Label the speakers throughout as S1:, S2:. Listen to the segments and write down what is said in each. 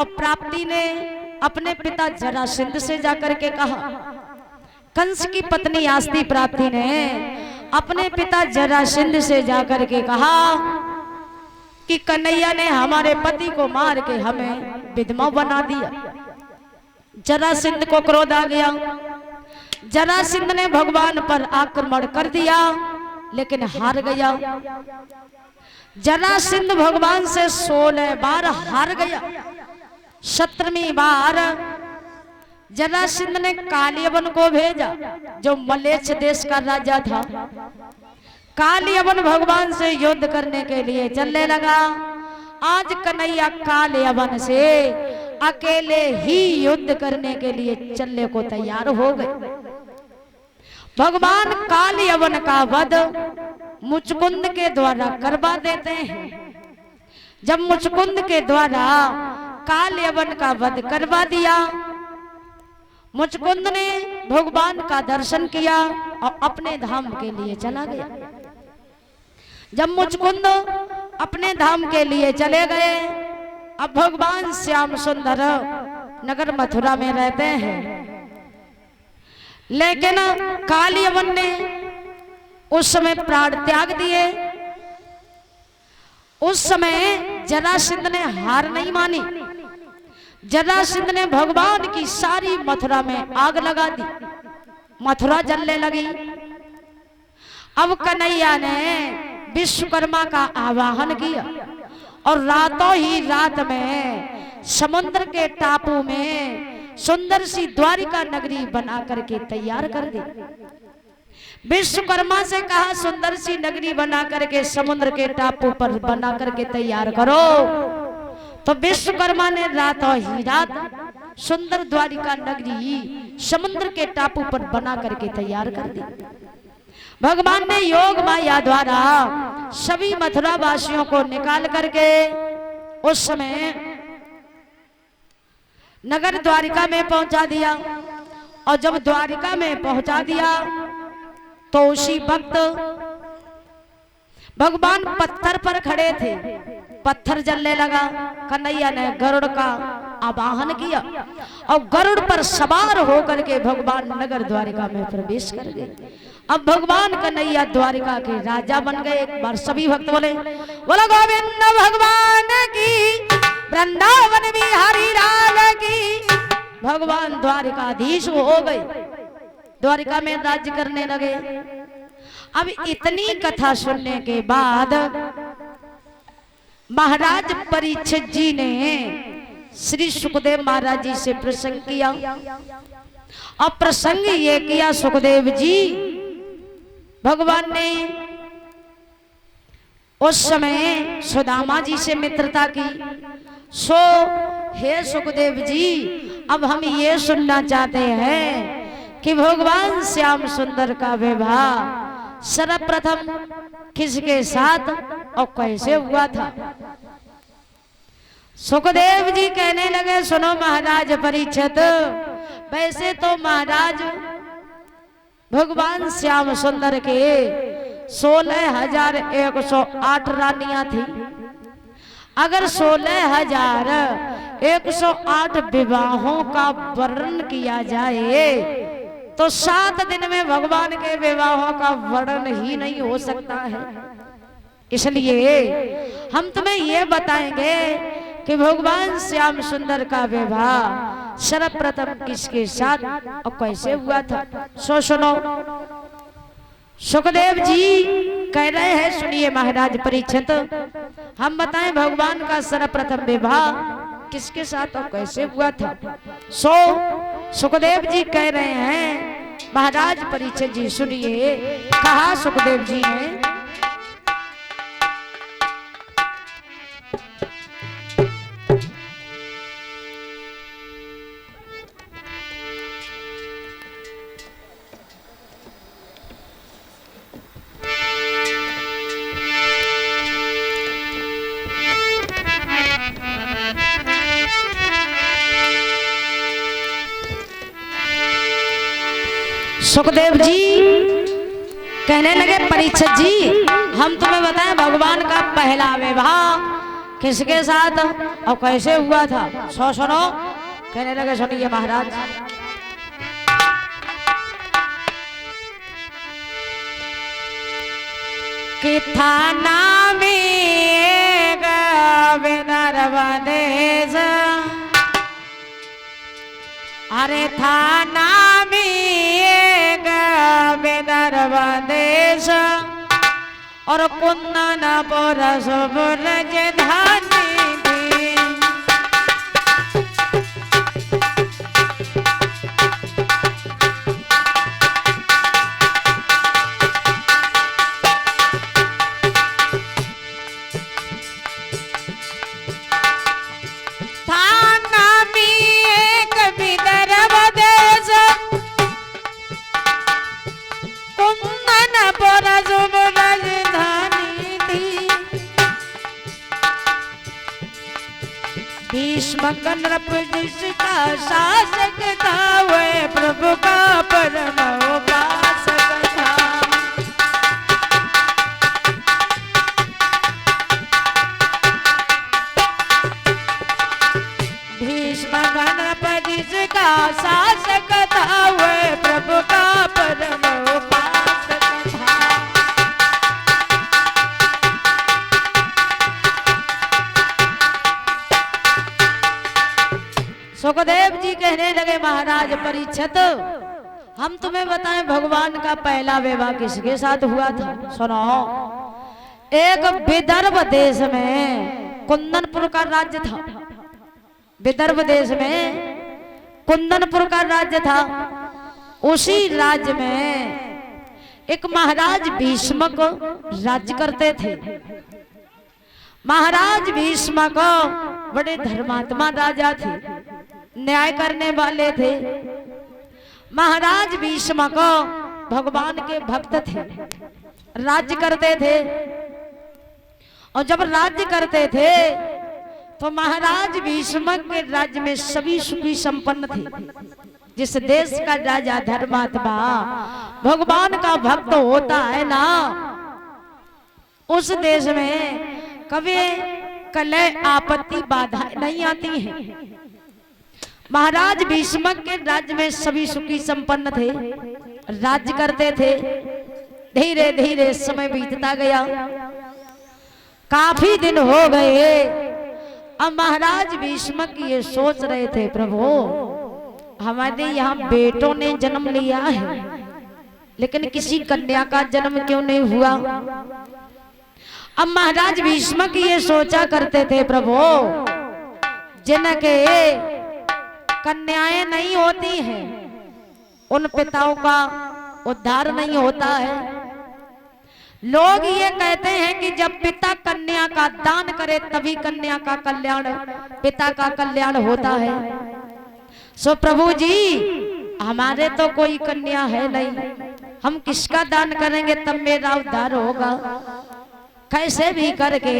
S1: प्राप्ति ने अपने पिता जरासंध से जाकर के कहा, कंस की पत्नी आस्ती प्राप्ति ने अपने पिता जरासंध से जाकर के कहा कि कन्हैया ने हमारे पति को मार के हमें विधवा बना दिया। जरासंध को क्रोध आ गया। जरासंध ने भगवान पर आक्रमण कर दिया लेकिन हार गया। जरासंध भगवान से 16 बार हार गया। 17वीं बार जरासंध ने कालियवन को भेजा जो मलेच्छ देश का राजा था। कालियवन भगवान से युद्ध करने के लिए चलने लगा। आज कन्हैया कालियवन से अकेले ही युद्ध करने के लिए चलने को तैयार हो गए। भगवान कालियवन का वध मुचकुंद के द्वारा करवा देते हैं। जब मुचकुंद के द्वारा कालियवन का वध करवा दिया, मुचकुंद ने भगवान का दर्शन किया और अपने धाम के लिए चला गया। जब मुचकुंद अपने धाम के लिए चले गए, अब भगवान श्याम सुंदर नगर मथुरा में रहते हैं। लेकिन कालियवन ने उस समय प्राण त्याग दिए। उस समय जरासंध ने हार नहीं मानी। जरासंध ने भगवान की सारी मथुरा में आग लगा दी। मथुरा जलने लगी। अब कन्हैया ने विश्वकर्मा का आवाहन किया और रातों ही रात में समुद्र के टापू में सुंदर सी द्वारिका नगरी बना करके तैयार कर दी। विश्वकर्मा से कहा, सुंदर सी नगरी बना करके समुद्र के टापू पर बना करके तैयार करो। तो विश्वकर्मा ने रातों ही रात सुंदर द्वारिका नगरी समुद्र के टापू पर बना करके तैयार कर दी। भगवान ने योग माया द्वारा सभी मथुरा वासियों को निकाल करके उस समय नगर द्वारिका में पहुंचा दिया। और जब द्वारिका में पहुंचा दिया तो उसी वक्त भगवान पत्थर पर खड़े थे। पत्थर जलने लगा। कन्हैया ने गरुड़ का आवाहन किया और गरुड़ पर सवार होकर के भगवान नगर द्वारिका में प्रवेश कर गए। अब भगवान कन्हैया द्वारिका के राजा बन गए। एक बार सभी भक्त बोले, बोला गोविंद भगवान की, वृंदावन बिहारी लाल की। भगवान द्वारिकाधीश हो गए, द्वारिका में राज्य करने लगे। अब इतनी कथा सुनने के बाद महाराज परीक्षित जी ने श्री सुखदेव महाराज जी से प्रसंग किया। और प्रसंग ये किया, सुखदेव जी, भगवान ने उस समय सुदामा जी से मित्रता की। सो हे सुखदेव जी, अब हम ये सुनना चाहते हैं कि भगवान श्याम सुंदर का विवाह सर्वप्रथम किसके साथ और कैसे हुआ था। सुखदेव जी कहने लगे, सुनो महाराज परीक्षित, वैसे तो महाराज भगवान श्याम सुंदर के 16,108 रानियां थी। अगर 16,108 विवाहों का वर्णन किया जाए तो 7 दिन में भगवान के विवाहों का वर्णन ही नहीं हो सकता है। इसलिए हम तुम्हें ये बताएंगे कि भगवान श्याम सुंदर का विवाह सर्वप्रथम किसके साथ और कैसे हुआ था। सुनो, सुखदेव जी कह रहे हैं, सुनिए महाराज परीक्षित, हम बताएं भगवान का सर्वप्रथम विवाह किसके साथ और कैसे हुआ था। सुखदेव जी कह रहे हैं, महाराज परीक्षित जी सुनिए। कहा सुखदेव जी ने, सुखदेव जी कहने लगे, परीक्षित जी, हम तुम्हें बताएं भगवान का पहला विवाह किसके साथ और कैसे हुआ था सुनो। कहने लगे सुनिए महाराज, कि थाना में नर्मदेश, अरे थाना में नर्मदेश और कुंदन परस ब्रज धानी थी। थाना में एक विदर्भ देश, कुंदन परस ब्रज धानी थी। भीष्म कन्नप जिसका शासक था, वह प्रभु का परम उपासक था। भीष्म कन्नप जिसका शासक था, वह प्रभु का परम उपासक था। सुखदेव जी कहने लगे महाराज परीक्षित, हम तुम्हें बताएं भगवान का पहला विवाह किसके साथ हुआ था। सुनो, एक विदर्भ देश में कुंदनपुर का राज्य था। विदर्भ देश में कुंदनपुर का राज्य था। उसी राज्य में एक महाराज भीष्मक राज्य करते थे। महाराज भीष्मक बड़े धर्मात्मा राजा थे, न्याय करने वाले थे। महाराज भीष्मक भगवान के भक्त थे, राज्य करते थे। और जब राज्य करते थे तो महाराज भीष्मक के राज्य में सभी सुखी संपन्न थे। जिस देश का राजा धर्मात्मा भगवान का भक्त होता है ना, उस देश में कभी कलह आपत्ति बाधा नहीं आती है। महाराज भीष्मक के राज्य में सभी सुखी संपन्न थे, राज्य करते थे। धीरे धीरे समय बीतता गया, काफी दिन हो गए। अब महाराज भीष्मक ये सोच रहे थे, प्रभु हमारे यहाँ बेटों ने जन्म लिया है, लेकिन किसी कन्या का जन्म क्यों नहीं हुआ। अब महाराज भीष्मक ये सोचा करते थे, प्रभु जिनके कन्याएं नहीं होती हैं, उन पिताओं का उद्धार नहीं होता है। लोग ये कहते हैं कि जब पिता कन्या का दान करे तभी कन्या का कल्याण, पिता का कल्याण होता है। सो प्रभु जी हमारे तो कोई कन्या है नहीं, हम किसका दान करेंगे तब मेरा उद्धार होगा। कैसे भी करके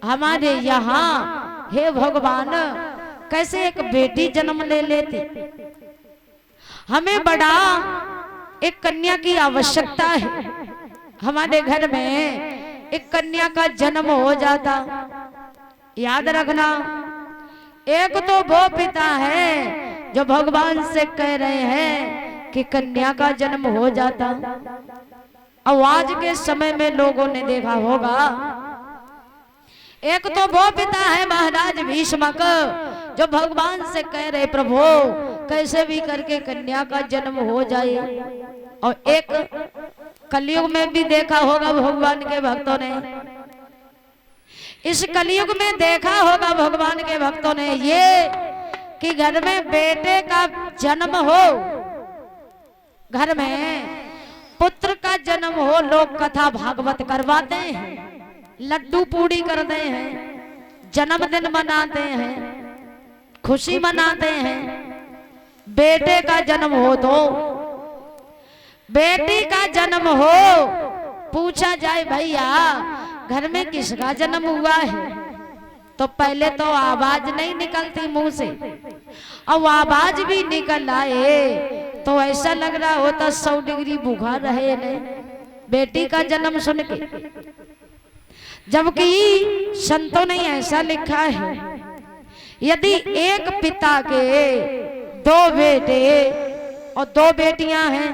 S1: हमारे यहाँ हे भगवान कैसे एक बेटी जन्म ले लेती। हमें बड़ा एक कन्या की आवश्यकता है। हमारे घर में एक कन्या का जन्म हो जाता। याद रखना, एक तो वो पिता है जो भगवान से कह रहे हैं कि कन्या का जन्म हो जाता। अब आज के समय में लोगों ने देखा होगा, एक तो वो पिता है महाराज भीष्मक जो भगवान से कह रहे प्रभु कैसे भी करके कन्या का जन्म हो जाए। और एक कलयुग में भी देखा होगा भगवान के भक्तों ने, इस कलयुग में देखा होगा भगवान के भक्तों ने ये कि घर में बेटे का जन्म हो, घर में पुत्र का जन्म हो, लोग कथा भागवत करवाते हैं, लड्डू पूड़ी करते हैं, जन्मदिन मनाते हैं, खुशी मनाते हैं। बेटे का जन्म हो तो बेटी का जन्म हो, पूछा जाए भैया घर में किसका जन्म हुआ है, तो पहले तो आवाज नहीं निकलती मुंह से, अब आवाज भी निकल आए तो ऐसा लग रहा होता 100 डिग्री बुखार रहे ने बेटी का जन्म सुन के। जबकि संतों ने ऐसा लिखा है, यदि एक पिता के 2 बेटे और 2 बेटियां हैं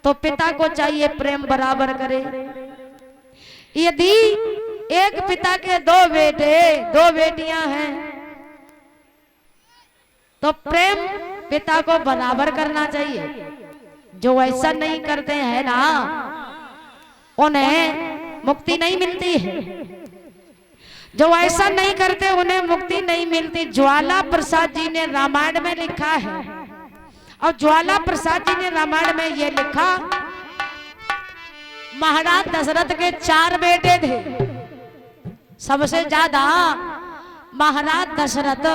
S1: तो पिता को चाहिए प्रेम बराबर करे। यदि एक पिता के 2 बेटे 2 बेटियां हैं तो प्रेम पिता को बराबर करना चाहिए। जो ऐसा नहीं करते हैं ना, उन्हें मुक्ति नहीं मिलती है। जो ऐसा नहीं करते उन्हें मुक्ति नहीं मिलती। ज्वाला प्रसाद जी ने रामायण में लिखा है, और ज्वाला प्रसाद जी ने रामायण में यह लिखा, महाराज दशरथ के 4 बेटे थे। सबसे ज्यादा महाराज दशरथ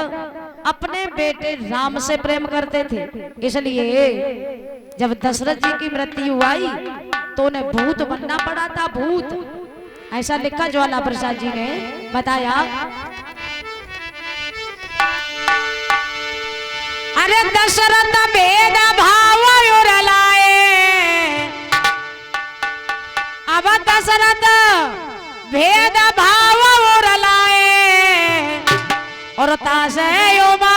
S1: अपने बेटे राम से प्रेम करते थे। इसलिए जब दशरथ जी की मृत्यु आई तो उन्हें भूत बनना पड़ा था, भूत। ऐसा लिखा ज्वाला प्रसाद जी ने बताया। अरे दशरथ भेद भाव लाए, अब दशरथ भेद भाव लाए, और तासे उमा